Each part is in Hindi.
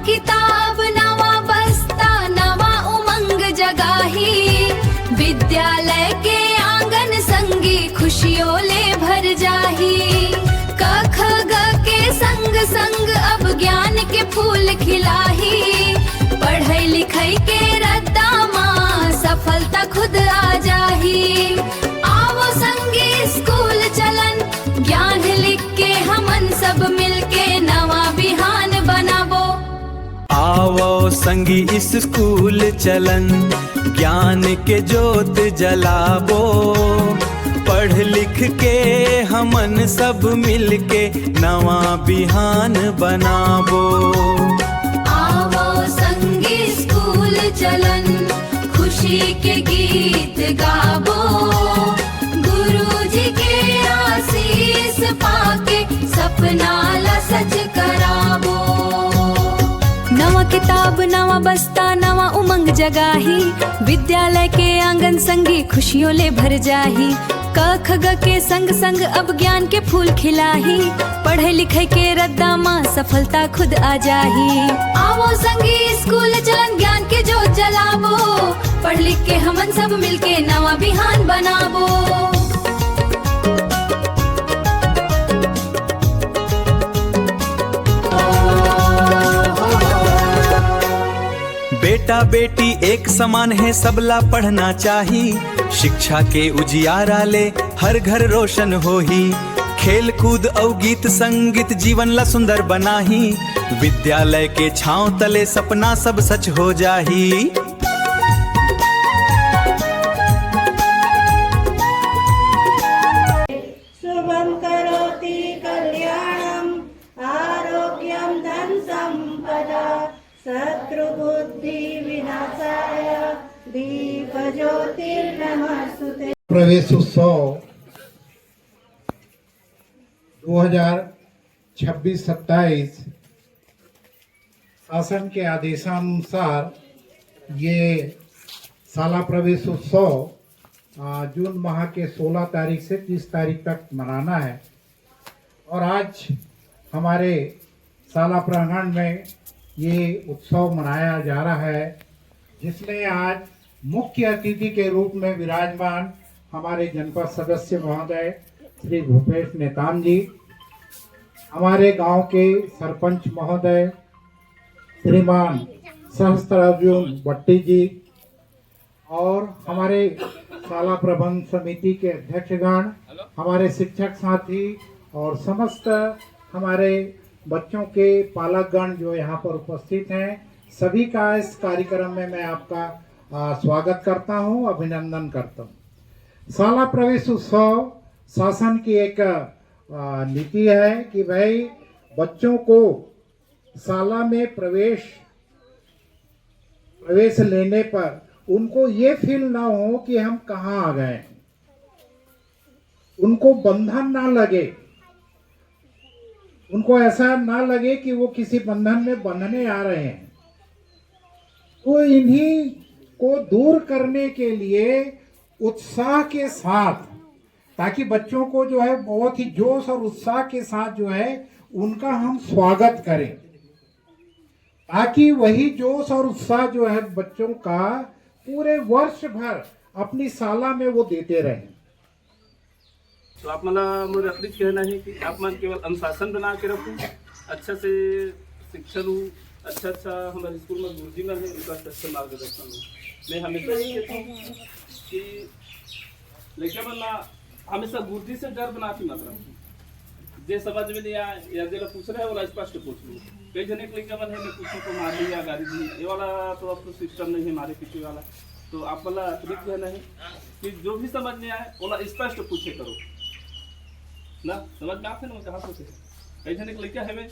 किताब नवा बस्ता नवा उमंग जगाही, विद्यालय के आंगन संगी खुशियों ले भर जाही। क ख ग के संग संग अब ज्ञान के फूल खिलाही, पढ़ाई लिखाई के रद्दा माँ सफलता खुद आ जाही। आओ संगी स्कूल चलन, ज्ञान लिख के हमन सब मिलके नवा बिहान बनाबो। आवो संगी इस स्कूल चलन, ज्ञान के जोत जलाबो। पढ़ लिख के हमन सब मिलके नवा बिहान बनाबो। आवो संगी स्कूल चलन, खुशी के गीत गाबो। गुरुजी के आशीष पाके सपना ला सच कराबो। नवा किताब नवा बस्ता नवा उमंग जगाही, विद्यालय के आंगन संगी खुशियों ले भर जाही। क ख ग के संग संग अब ज्ञान के फूल खिलाही, पढ़े लिखे के रद्दा माँ सफलता खुद आ जाही। आवो संगी स्कूल चलन, ज्ञान के जोत जलाबो। पढ़ लिख के हमन सब मिलके नवा बिहान बनाबो। बेटा बेटी एक समान है, सबला पढ़ना चाही। शिक्षा के उजियारा ले हर घर रोशन होही। खेल कूद और गीत संगीत जीवन ला सुंदर बनाही। विद्यालय के छांव तले सपना सब सच हो जाही। शुभं करोति कल्याणं, आरोग्यं धन संपदा, शत्रुबुद्धि विनाशाय दीपज्योतिर्नमस्तुते। प्रवेशोत्सव 2026-27 शासन के आदेशानुसार ये शाला प्रवेशोत्सव जून माह के 16 तारीख से 30 तारीख तक मनाना है। और आज हमारे शाला प्रांगण में ये उत्सव मनाया जा रहा है, जिसमें आज मुख्य अतिथि के रूप में विराजमान हमारे जनपद सदस्य महोदय श्री भूपेश नेताम जी, हमारे गांव के सरपंच महोदय श्रीमान सहस्त्रार्जुन भट्टी जी, और हमारे शाला प्रबंध समिति के अध्यक्षगण, हमारे शिक्षक साथी और समस्त हमारे बच्चों के पालकगण जो यहाँ पर उपस्थित हैं, सभी का इस कार्यक्रम में मैं आपका स्वागत करता हूँ, अभिनंदन करता हूँ। शाला प्रवेश उत्सव शासन की एक नीति है कि भाई बच्चों को शाला में प्रवेश लेने पर उनको ये फील ना हो कि हम कहाँ आ गए, उनको बंधन ना लगे, उनको ऐसा ना लगे कि वो किसी बंधन में बंधने आ रहे हैं। तो इन्हीं को दूर करने के लिए उत्साह के साथ, ताकि बच्चों को जो है बहुत ही जोश और उत्साह के साथ जो है उनका हम स्वागत करें, ताकि वही जोश और उत्साह जो है बच्चों का पूरे वर्ष भर अपनी शाला में वो देते रहें। तो आप मला मुझे अगदीच कहना है कि आप मन केवल अनुशासन बना के रखो, अच्छा से शिक्षण हो, अच्छा हमारे स्कूल में गुरुजी में है, उनका अच्छा मार्गदर्शन हो। मैं हमेशा ये कहता हूँ कि लेकिन बनना हमेशा गुरुजी से डर बनाती मत रखो। जे समझ में नहीं आए या जो पूछ रहे हैं वो स्पष्ट पूछ लो। कई जने के लेकर मन है मैं पूछूं तो मार दी या गाड़ी दी, ये वाला तो अब तो सिस्टम नहीं है हमारे पीछे वाला। तो आप वाला अतिरिक्त कहना है कि जो भी समझ में आए वो स्पष्ट पूछे करो ना, समझ में आते ना कहाँ पूछे। कई जने के लेकर है मैं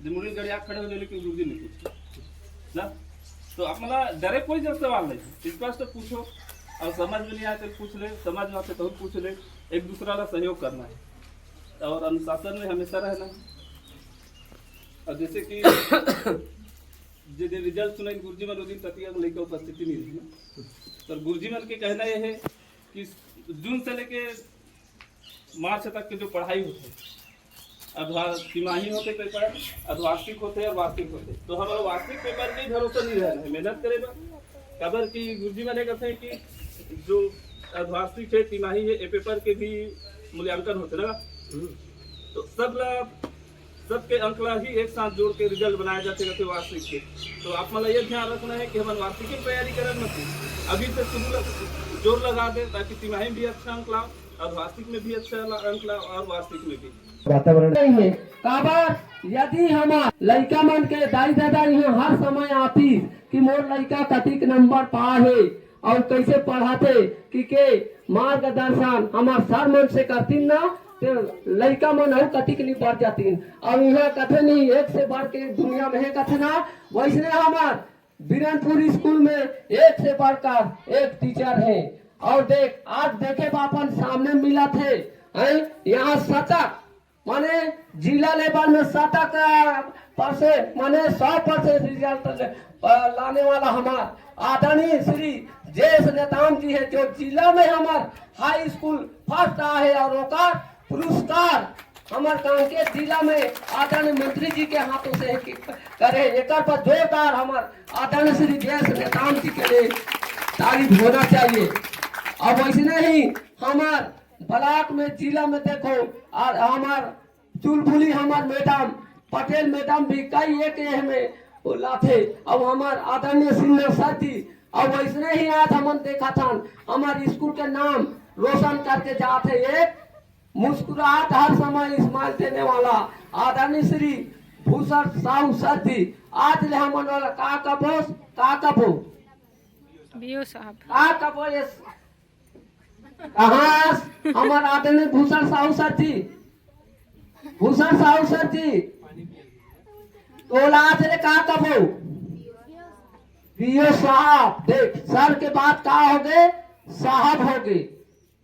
मुड़ी गड़ी आँख खड़े हो गए लेकिन गुरुजी नहीं पूछे ना। तो आप मला डरे कोई जब सवाल नहीं, स्पष्ट पूछो, और समझ में नहीं आए तो पूछ ले, समझ में आते तो पूछ ले, एक दूसरा का सहयोग करना है और अनुशासन में हमेशा रहना है। और जैसे कि जो रिजल्ट सुनाई गुरुजी मन दिन तक लेकर उपस्थिति नहीं रही ना, तो गुरुजी मन के कहना यह है कि जून से लेके मार्च तक की जो पढ़ाई होती है तिमाही होते पेपर, अर्धवार्षिक होते और वार्षिक होते। तो हमारा वार्षिक पेपर के भरोसा नहीं रहना है, मेहनत करेगा। खबर की गुरुजी मैंने कहते हैं कि जो अर्धवार्षिक है, तिमाही है, ये पेपर के भी मूल्यांकन होते ना, तो सबके अंकला ही एक साथ जोड़ के रिजल्ट बनाए जाते रहते वार्षिक के। तो आप मतलब ये ध्यान रखना है कि हम वार्षिक की तैयारी करें मत, अभी से शुरू जोर लगा दे, ताकि तिमाही में भी अच्छा अंक लाओ, अर्धवार्षिक में भी अच्छा अंक लाओ और वार्षिक में भी। वातावरण नहीं है काबर यदि हमार लड़का मन के दाई दादा यहाँ हर समय आती कि मोर लड़का कतिक नंबर पाए और कैसे पढ़ाते कि के मार्गदर्शन हमार सर मन से करती ना, तो लड़का मन और कतिक नहीं बढ़ जाती। और यहाँ कथे नहीं एक से बढ़ के दुनिया में है कथे ना, वैसे हमार बीरनपुर स्कूल में एक से बढ़कर एक टीचर है। और देख आज देखे बापन सामने मिला थे यहाँ शतक माने जिला लेवल में शतक परसेंट माने 100% रिजल्ट लाने वाला हमार आदरणीय श्री जयेश नेताम जी है, जो जिला में हमार हाई स्कूल फर्स्ट आए और ओका पुरस्कार हमार कांकेर जिला में आदरणीय मंत्री जी के हाथों से करे। एक पर जोरदार हमार आदरणीय श्री जयेश नेताम जी के लिए तारीफ होना चाहिए। अब वैसे ही हमार ब्लॉक में जिला में देखो और हमार चुलबुली हमार मैडम पटेल मैडम भी कई एक में लाते। अब हमार आदरणीय सिन्हा सर जी, अब वैसे ही आज हम देखा था हमारे स्कूल के नाम रोशन करके जाते, एक मुस्कुराहट हर समय स्माइल देने वाला आदरणीय श्री भूषण साहू सर जी। आज ले हम का कबो बीओ साहब का कबो कहाँ हमारे आदरणीय भूषण साहू सर जी, भूषण साहू सर जी तो आज ले का कबो बीओ साहब। देख सर के बाद का हो गए साहब हो गए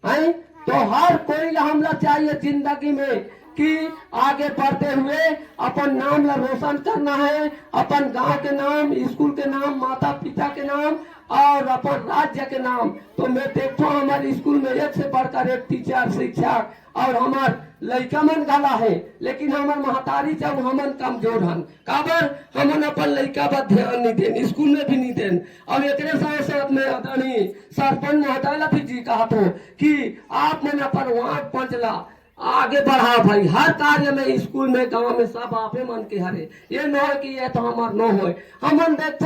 हैं। तो हर कोई हमला चाहिए जिंदगी में कि आगे बढ़ते हुए अपन नाम ला रोशन करना है, अपन गांव के नाम, स्कूल के नाम, माता पिता के नाम और अपन राज्य के नाम। तो मैं देखता हूँ हमारे स्कूल में एक से बढ़कर एक टीचर शिक्षक और हमार लड़का मन गला है, लेकिन हमार महतारी जब हमन कमजोर हन काबर हमन अपन लड़का पर ध्यान नहीं देन, स्कूल में भी नहीं देन। अब एक साथ साथ में आदरणीय सरपंच महोदय भी जी कहा तो कि आप मन अपन वार्ड पंचला आगे बढ़ा भाई, हर कार्य में स्कूल में गांव में सब आपे मन के हरे। ये न हो कि ये तो हमार न हो, हमन देखते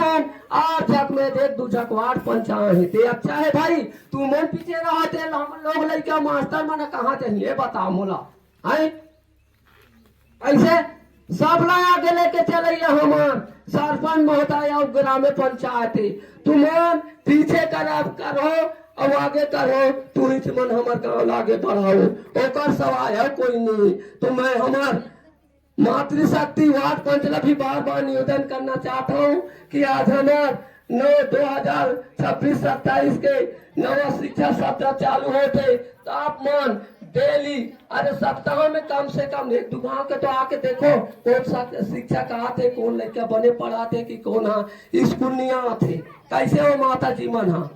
आज जग में एक दू जग वार्ड पंचायत है ते अच्छा है भाई। तू मन पीछे रहते हम लोग लड़का मास्टर मन कहाँ चाहिए बताओ मोला है। ऐसे सब ला आगे लेके चले हमार सरपंच महोदय और ग्राम पंचायत, तुम पीछे करो अब आगे करो, तू ही मन हमार गाँव आगे बढ़ाओ, ओकर सवाल है कोई नहीं। तो मैं हमार मातृशक्ति वार्ड पंचला भी बार बार निवेदन करना चाहता हूँ कि आज हमार 2026-27 के नवा शिक्षा सत्र चालू होते, तो आप मन डेली अरे सप्ताह में कम से कम एक दो गाँव के तो आके देखो कौन सा शिक्षा कहाँ थे, कौन लड़का बने पढ़ाते कि कौन हाँ स्कूल नहीं आते, कैसे हो माता जी मन हाँ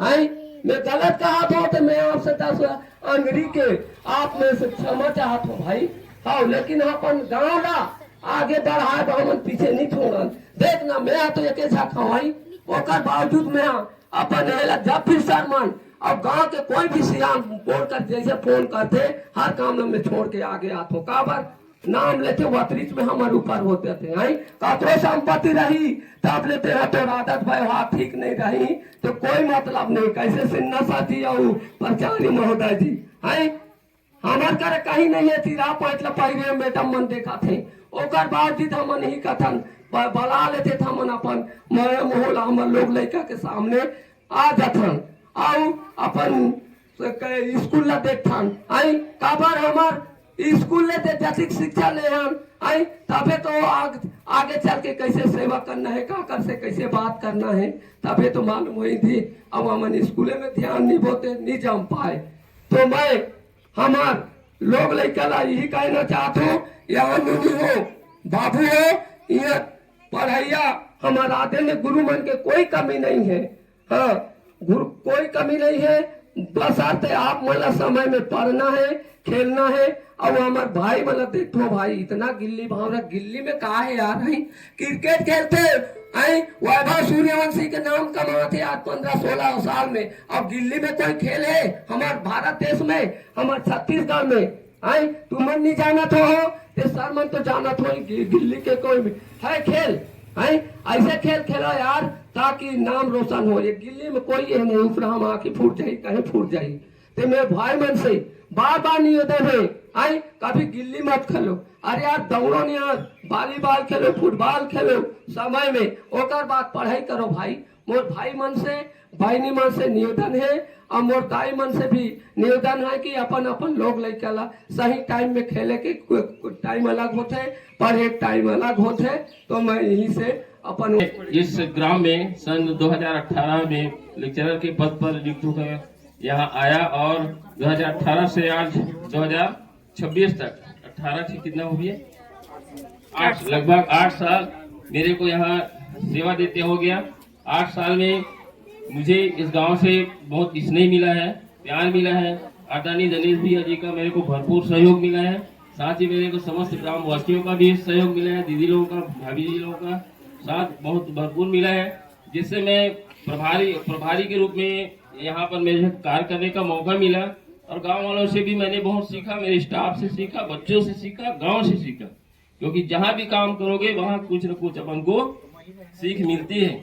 है। मैं गलत कहा था तो मैं आपसे 10 अंग्रेजी के आप में से क्षमा चाहता हूँ भाई। हाँ लेकिन अपन गाँव ला आगे बढ़ाए तो हम पीछे नहीं छोड़न। देखना मैं तो एक खाई ओकर बावजूद में अपन जब भी शर्मन अब गांव के कोई भी सियान बोल कर जैसे फोन करते हर काम में छोड़ के आगे आते हो काबर नाम लेते वतरीच में हमारे ऊपर होते थे हैं। कतरो संपत्ति रही तब लेते हैं तो आदत व्यवहार ठीक नहीं रही तो कोई मतलब नहीं। कैसे सिन्हा साथी और प्रचारी महोदय जी हैं हमार करे कहीं नहीं है तीरा पैटला पहले मैडम मन देखा थे ओकर बावजूद हमन ही कथन बला लेते थे हमन अपन मोहल्ला हमर लोग लड़का के सामने आ जाथन और अपन स्कूल ला देखथन आई काबर हमार स्कूल लेते जैसी शिक्षा ले हम आई तबे तो आगे चल के कैसे सेवा करना है काकर से कैसे बात करना है तबे तो मालूम हुई थी। अब हमन स्कूल में ध्यान नहीं बोते नहीं जम पाए। तो मैं हमार लोग लड़का यही कहना चाहता हूँ यहाँ नुनू हो बाबू हो यहाँ पढ़ैया हमारा आदे में गुरु मन के कोई कमी नहीं है। हाँ गुरु कोई कमी नहीं है, बस आते आप मतलब समय में पढ़ना है खेलना है अब हमार भाई मतलब देखो भाई इतना गिल्ली भावना गिल्ली में कहा है यार है क्रिकेट खेलते आई वैभव सूर्यवंशी के नाम कमाते आज 15-16 साल में। अब गिल्ली में कोई खेल है हमारे भारत देश में हमारे छत्तीसगढ़ में आई तुम मन नहीं जाना तो हो ते सर मन तो जाना तो गिल्ली के कोई भी है खेल है ऐसे खेल खेलो यार ताकि नाम रोशन हो। ये गिल्ली में कोई ये नहीं ऊपर हम आके फूट जाये कहीं फूट जाये ते मेरे भाई मन से बार बार निवेदन है आई कभी गिल्ली मत खेलो। अरे यार दौड़ो नहीं यार वॉलीबॉल खेलो फुटबॉल खेलो समय में ओकर बाद पढ़ाई करो भाई। मोर भाई मन से बहनी मन से निवेदन है और मोर दाई मन से भी निवेदन है कि अपन अपन लोग लेके ला सही टाइम में खेले के टाइम अलग होते पढ़े टाइम अलग होते। तो मैं यहीं से अपन इस ग्राम में सन 2018 में लेक्चरर के पद पर नियुक्त होकर यहाँ आया और 2018 से आज 2026 तक 18 से कितना हो गया लगभग 8 साल मेरे को यहाँ सेवा देते हो गया। 8 साल में मुझे इस गांव से बहुत स्नेह मिला है प्यार मिला है। आदरणीय दिनेश भैया जी का मेरे को भरपूर सहयोग मिला है। साथ ही मेरे को समस्त ग्राम वासियों का भी सहयोग मिला है दीदी लोगों का भाभी जी लोगों का साथ बहुत भरपूर मिला है जिससे मैं प्रभारी के रूप में यहाँ पर मेरे कार्य करने का मौका मिला और गांव वालों से भी मैंने बहुत सीखा मेरे स्टाफ से सीखा बच्चों से सीखा गांव से सीखा क्योंकि जहाँ भी काम करोगे वहाँ कुछ न कुछ अपन को सीख मिलती है।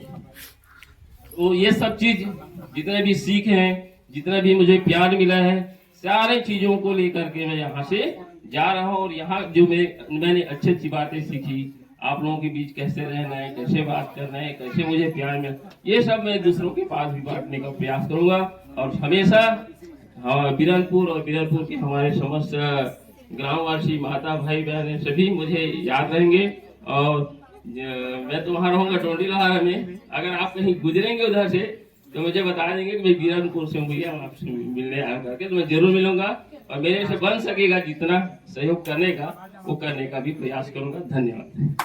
तो ये सब चीज जितने भी सीख हैं जितना भी मुझे प्यार मिला है सारे चीजों को लेकर के मैं यहाँ से जा रहा हूँ और यहाँ जो मैंने अच्छी अच्छी बातें सीखी आप लोगों के बीच कैसे रहना है कैसे बात करना है कैसे मुझे प्यार मिल ये सब मैं दूसरों के पास भी बांटने का प्रयास करूंगा और हमेशा बीरनपुर और बीरनपुर के हमारे समस्त ग्रामवासी माता भाई बहन सभी मुझे याद रहेंगे। और मैं तो वहाँ रहूंगा टोंडी लोहारा में अगर आप कहीं गुजरेंगे उधर से तो मुझे बता देंगे कि मैं बीरनपुर से हूँ भैया आपसे मिलने आ करके तो मैं जरूर मिलूंगा और मेरे से बन सकेगा जितना सहयोग करने का वो करने का भी प्रयास करूंगा। धन्यवाद।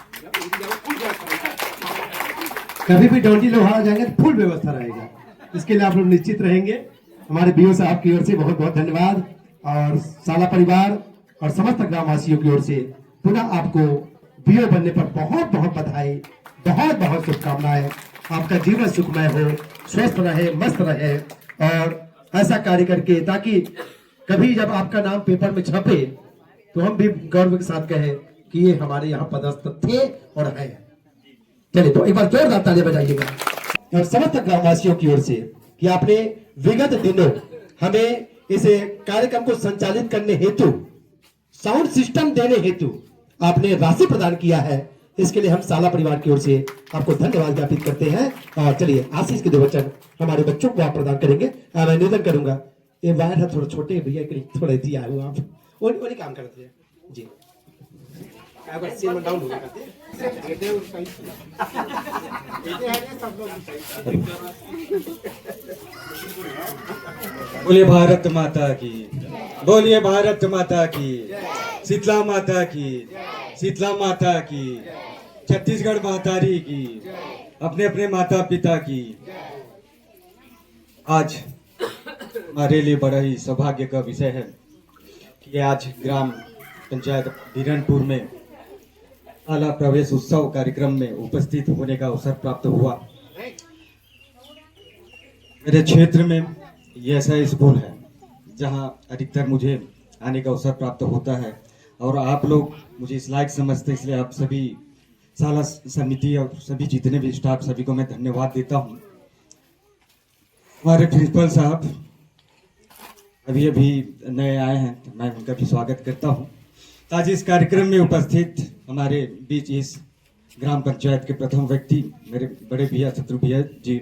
कभी भी डोंडी लोहारा जाएंगे तो फुल व्यवस्था रहेगा इसके लिए आप लोग निश्चित रहेंगे। हमारे बीओ साहब की ओर से बहुत बहुत धन्यवाद और साला परिवार और समस्त ग्रामवासियों की ओर से पुनः आपको बीओ बनने पर बहुत बहुत बधाई बहुत बहुत शुभकामनाएं। आपका जीवन सुखमय हो स्वस्थ रहे मस्त रहे और ऐसा कार्य करके ताकि कभी जब आपका नाम पेपर में छपे तो हम भी गर्व के साथ कहें कि ये हमारे यहाँ पदस्थ थे और हैं। चलिए तो एक बार जोरदार ताली बजाइएगा और समस्त ग्रामवासियों की ओर से कि आपने विगत दिनों हमें इस कार्यक्रम को संचालित करने हेतु साउंड सिस्टम देने हेतु आपने राशि प्रदान किया है। इसके लिए हम साला परिवार की ओर से आपको धन्यवाद ज्ञापित करते हैं। और चलिए आशीष के 2 वचन हमारे बच्चों को आप प्रदान करेंगे। मैं निवेदन करूंगा ये वायर है थोड़ा छोटे भैया के लिए थोड़े दिया है आप उन्हीं काम करते हैं जी डाउन हो बोलिए भारत माता की बोलिए भारत माता की शीतला माता की शीतला माता की छत्तीसगढ़ महतारी की अपने अपने माता पिता की। आज हमारे लिए बड़ा ही सौभाग्य का विषय है कि आज ग्राम पंचायत बीरनपुर में शाला प्रवेश उत्सव कार्यक्रम में उपस्थित होने का अवसर प्राप्त हुआ। मेरे क्षेत्र में ये ऐसा स्कूल है जहां अधिकतर मुझे आने का अवसर प्राप्त होता है और आप लोग मुझे इस लायक समझते हैं इसलिए आप सभी शाला समिति और सभी जितने भी स्टाफ सभी को मैं धन्यवाद देता हूं। हमारे प्रिंसिपल साहब अभी अभी नए आए हैं तो मैं उनका भी स्वागत करता हूं। आज इस कार्यक्रम में उपस्थित हमारे बीच इस ग्राम पंचायत के प्रथम व्यक्ति मेरे बड़े भैया शत्रु भैया जी,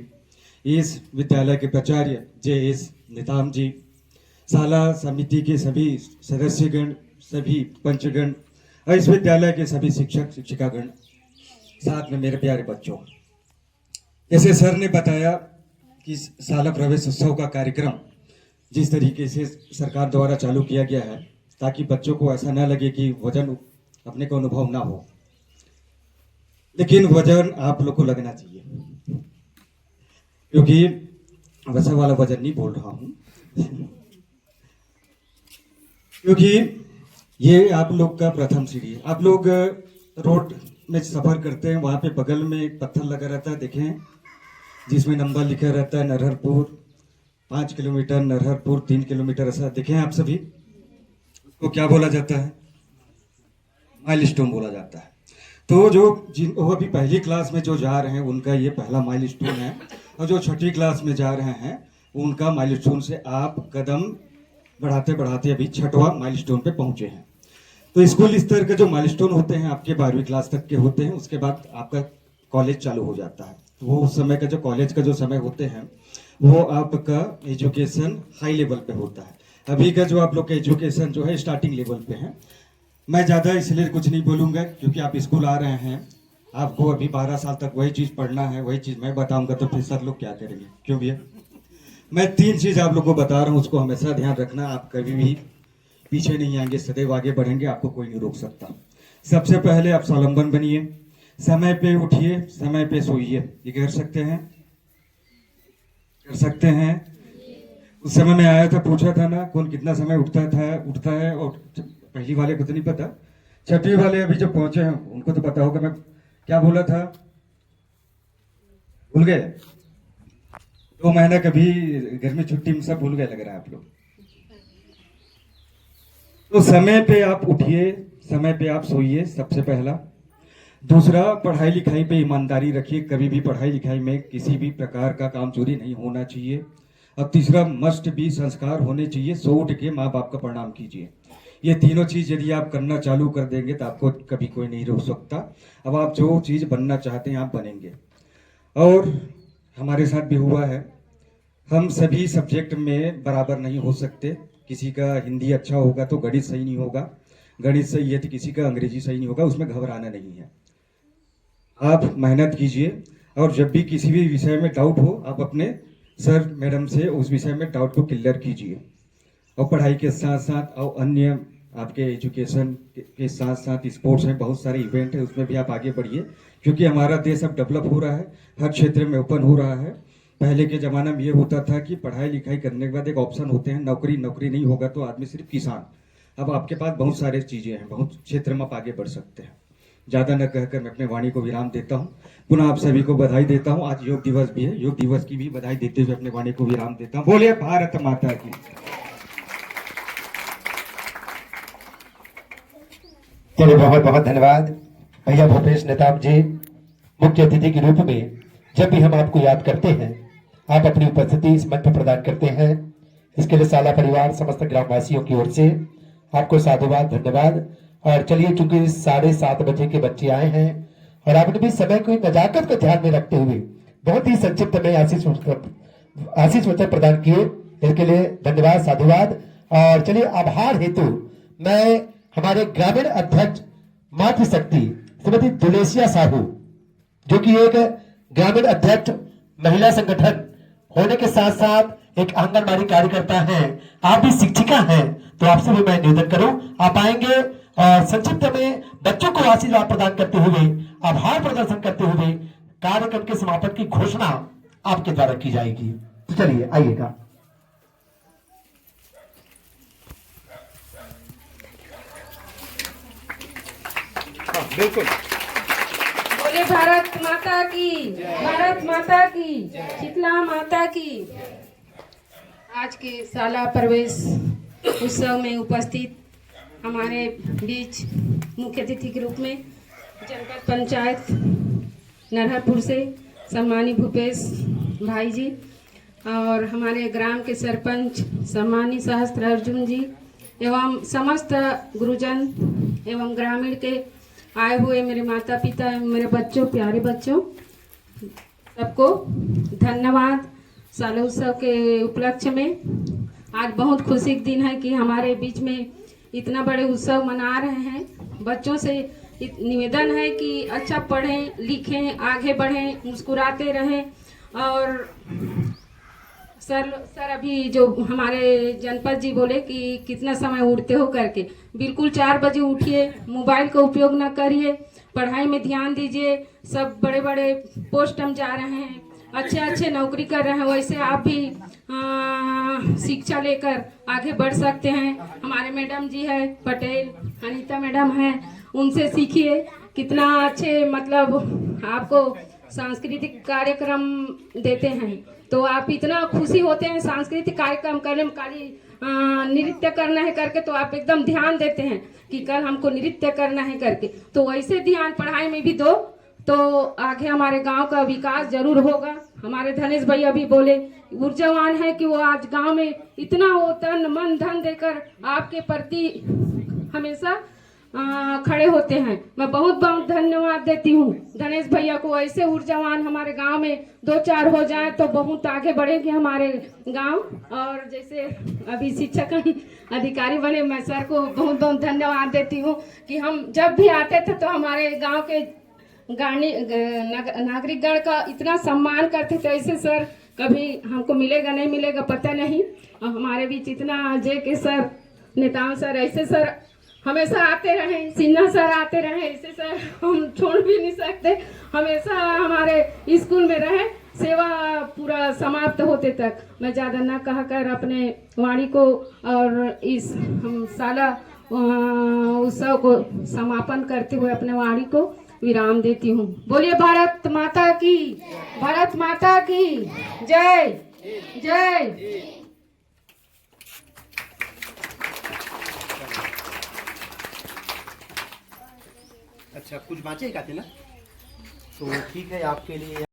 इस विद्यालय के प्राचार्य जे.एस. निताम जी, शाला समिति के सभी सदस्यगण सभी पंचगण और इस विद्यालय के सभी शिक्षक शिक्षिकागण, साथ में मेरे प्यारे बच्चों। जैसे सर ने बताया कि शाला प्रवेश उत्सव का कार्यक्रम जिस तरीके से सरकार द्वारा चालू किया गया है ताकि बच्चों को ऐसा ना लगे कि वजन अपने को अनुभव ना हो, लेकिन वजन आप लोग को लगना चाहिए क्योंकि वैसा वाला वजन नहीं बोल रहा हूं क्योंकि ये आप लोग का प्रथम सीढ़ी है। आप लोग रोड में सफर करते हैं, वहाँ पे बगल में एक पत्थर लगा रहता है, देखें, जिसमें नंबर लिखा रहता है नरहरपुर 5 किलोमीटर, नरहरपुर 3 किलोमीटर, ऐसा देखें आप सभी। उसको क्या बोला जाता है? माइलस्टोन बोला जाता है। तो वो अभी पहली क्लास में जो जा रहे हैं उनका ये पहला माइलस्टोन है, और जो छठी क्लास में जा रहे हैं उनका माइलस्टोन से आप कदम बढ़ाते बढ़ाते अभी 6वां माइलस्टोन पे पहुंचे हैं। तो स्कूल स्तर के जो माइलस्टोन होते हैं आपके 12वीं क्लास तक के होते हैं, उसके बाद आपका कॉलेज चालू हो जाता है। तो वो उस समय का जो कॉलेज का जो समय होते हैं वो आपका एजुकेशन हाई लेवल पे होता है। अभी का जो आप लोग का एजुकेशन जो है स्टार्टिंग लेवल पे है। मैं ज़्यादा इसलिए कुछ नहीं बोलूँगा क्योंकि आप स्कूल आ रहे हैं, आपको अभी 12 साल तक वही चीज़ पढ़ना है, वही चीज़ मैं बताऊँगा तो फिर सर लोग क्या करेंगे, क्यों भैया? मैं 3 चीज़ आप लोग को बता रहा हूँ, उसको हमेशा ध्यान रखना। आप कभी भी पीछे नहीं आएंगे, सदैव आगे बढ़ेंगे, आपको कोई नहीं रोक सकता। सबसे पहले आप स्वावलंबन बनिए, समय पे उठिए, समय पे सोइए। ये कर सकते हैं? कर सकते हैं? उस समय मैं आया था, पूछा था ना कौन कितना समय उठता है, और पहली वाले को तो नहीं पता, छठी वाले अभी जब पहुंचे हैं उनको तो पता होगा। मैं क्या बोला था, भूल गए? 2 महीना कभी गर्मी छुट्टी में सब भूल गए लग रहा है आप लोग। तो समय पे आप उठिए, समय पे आप सोइए, सबसे पहला। दूसरा, पढ़ाई लिखाई पे ईमानदारी रखिए, कभी भी पढ़ाई लिखाई में किसी भी प्रकार का काम चोरी नहीं होना चाहिए। अब तीसरा, मस्ट भी संस्कार होने चाहिए, सो उठ के माँ बाप का प्रणाम कीजिए। ये तीनों चीज़ यदि आप करना चालू कर देंगे तो आपको कभी कोई नहीं रोक सकता। अब आप जो चीज़ बनना चाहते हैं आप बनेंगे। और हमारे साथ भी हुआ है, हम सभी सब्जेक्ट में बराबर नहीं हो सकते। किसी का हिंदी अच्छा होगा तो गणित सही नहीं होगा, गणित सही है तो किसी का अंग्रेजी सही नहीं होगा, उसमें घबराना नहीं है। आप मेहनत कीजिए, और जब भी किसी भी विषय में डाउट हो आप अपने सर मैडम से उस विषय में डाउट को क्लियर कीजिए। और पढ़ाई के साथ साथ और अन्य आपके एजुकेशन के साथ साथ स्पोर्ट्स हैं, बहुत सारे इवेंट है, उसमें भी आप आगे बढ़िए, क्योंकि हमारा देश अब डेवलप हो रहा है, हर क्षेत्र में ओपन हो रहा है। पहले के ज़माना में ये होता था कि पढ़ाई लिखाई करने के बाद एक ऑप्शन होते हैं नौकरी, नौकरी नहीं होगा तो आदमी सिर्फ किसान। अब आपके पास बहुत सारे चीज़ें हैं, बहुत क्षेत्र में आप आगे बढ़ सकते हैं। ज़्यादा न कहकर मैं अपने वाणी को विराम देता हूँ। पुनः आप सभी को बधाई देता हूँ। आज योग दिवस भी है, योग दिवस की भी बधाई देते हुए अपने वाणी को विराम देता हूँ। बोलिए भारत माता की। चलिए, बहुत बहुत धन्यवाद भैया भूपेश नेताम जी। मुख्य अतिथि के रूप में जब भी हम आपको याद करते हैं, आप अपनी उपस्थिति इस मंच पर प्रदान करते हैं। इसके लिए साला परिवार समस्त ग्रामवासियों की ओर से आपको साधुवाद, धन्यवाद। और चलिए, चूंकि 7:30 बजे के बच्चे आए हैं और आपने भी समय को नजाकत को ध्यान में रखते हुए बहुत ही संक्षिप्त में आशीष वचन प्रदान किए, इसके लिए धन्यवाद, साधुवाद। और चलिए, आभार हेतु मैं हमारे ग्रामीण अध्यक्ष मातृशक्ति श्रीमती दुलेसिया साहू, जो कि एक ग्रामीण अध्यक्ष महिला संगठन होने के साथ साथ एक आंगनबाड़ी कार्यकर्ता है, आप भी शिक्षिका हैं, तो आपसे भी मैं निवेदन करूं आप आएंगे और संक्षिप्त में बच्चों को आशीर्वाद प्रदान करते हुए, आभार प्रदर्शन करते हुए कार्यक्रम के समापन की घोषणा आपके द्वारा की जाएगी। तो चलिए आइएगा। बिल्कुल। बोले भारत माता की, भारत माता की, शीतला माता की। आज के शाला प्रवेश उत्सव में उपस्थित हमारे बीच मुख्य अतिथि के रूप में जनपद पंचायत नरहरपुर से सम्मानित भूपेश भाई जी और हमारे ग्राम के सरपंच सम्मानित सहस्त्र अर्जुन जी एवं समस्त गुरुजन एवं ग्रामीण के आए हुए मेरे माता पिता एवं मेरे बच्चों, प्यारे बच्चों, सबको धन्यवाद। शाला उत्सव के उपलक्ष्य में आज बहुत खुशी का दिन है कि हमारे बीच में इतना बड़े उत्सव मना रहे हैं। बच्चों से निवेदन है कि अच्छा पढ़ें, लिखें, आगे बढ़ें, मुस्कुराते रहें। और सर अभी जो हमारे जनपद जी बोले कि कितना समय उठते हो करके, बिल्कुल 4 बजे उठिए, मोबाइल का उपयोग न करिए, पढ़ाई में ध्यान दीजिए। सब बड़े बड़े पोस्ट हम जा रहे हैं, अच्छे अच्छे नौकरी कर रहे हैं, वैसे आप भी शिक्षा लेकर आगे बढ़ सकते हैं। हमारे मैडम जी है पटेल अनीता मैडम हैं, उनसे सीखिए। कितना अच्छे मतलब आपको सांस्कृतिक कार्यक्रम देते हैं, तो आप इतना खुशी होते हैं सांस्कृतिक कार्यक्रम करने में। खाली नृत्य करना है करके तो आप एकदम ध्यान देते हैं कि कल हमको नृत्य करना है करके, तो वैसे ध्यान पढ़ाई में भी दो, तो आगे हमारे गांव का विकास जरूर होगा। हमारे धनेश भैया भी बोले, ऊर्जावान है कि वो आज गांव में इतना वो तन मन धन देकर आपके प्रति हमेशा खड़े होते हैं। मैं बहुत बहुत धन्यवाद देती हूँ धनेश भैया को। ऐसे ऊर्जावान हमारे गांव में 2-4 हो जाए तो बहुत आगे बढ़ेंगे हमारे गांव। और जैसे अभी शिक्षक अधिकारी बने, मैं सर को बहुत बहुत धन्यवाद देती हूँ कि हम जब भी आते थे तो हमारे गांव के नागरिकगण का इतना सम्मान करते थे। ऐसे सर कभी हमको मिलेगा नहीं मिलेगा पता नहीं। और हमारे बीच इतना जय के सर, नेताओं सर, ऐसे सर हमेशा आते रहे, सिन्हा सर आते रहे, ऐसे सर हम छोड़ भी नहीं सकते। हमेशा हमारे स्कूल में रहे, सेवा पूरा समाप्त होते तक। मैं ज़्यादा न कहकर अपने वाणी को और इस हम साला उत्सव को समापन करते हुए अपने वाणी को विराम देती हूँ। बोलिए भारत माता की, भारत माता की जय जय। अच्छा, कुछ बाँचे गाते ना, तो ठीक है आपके लिए।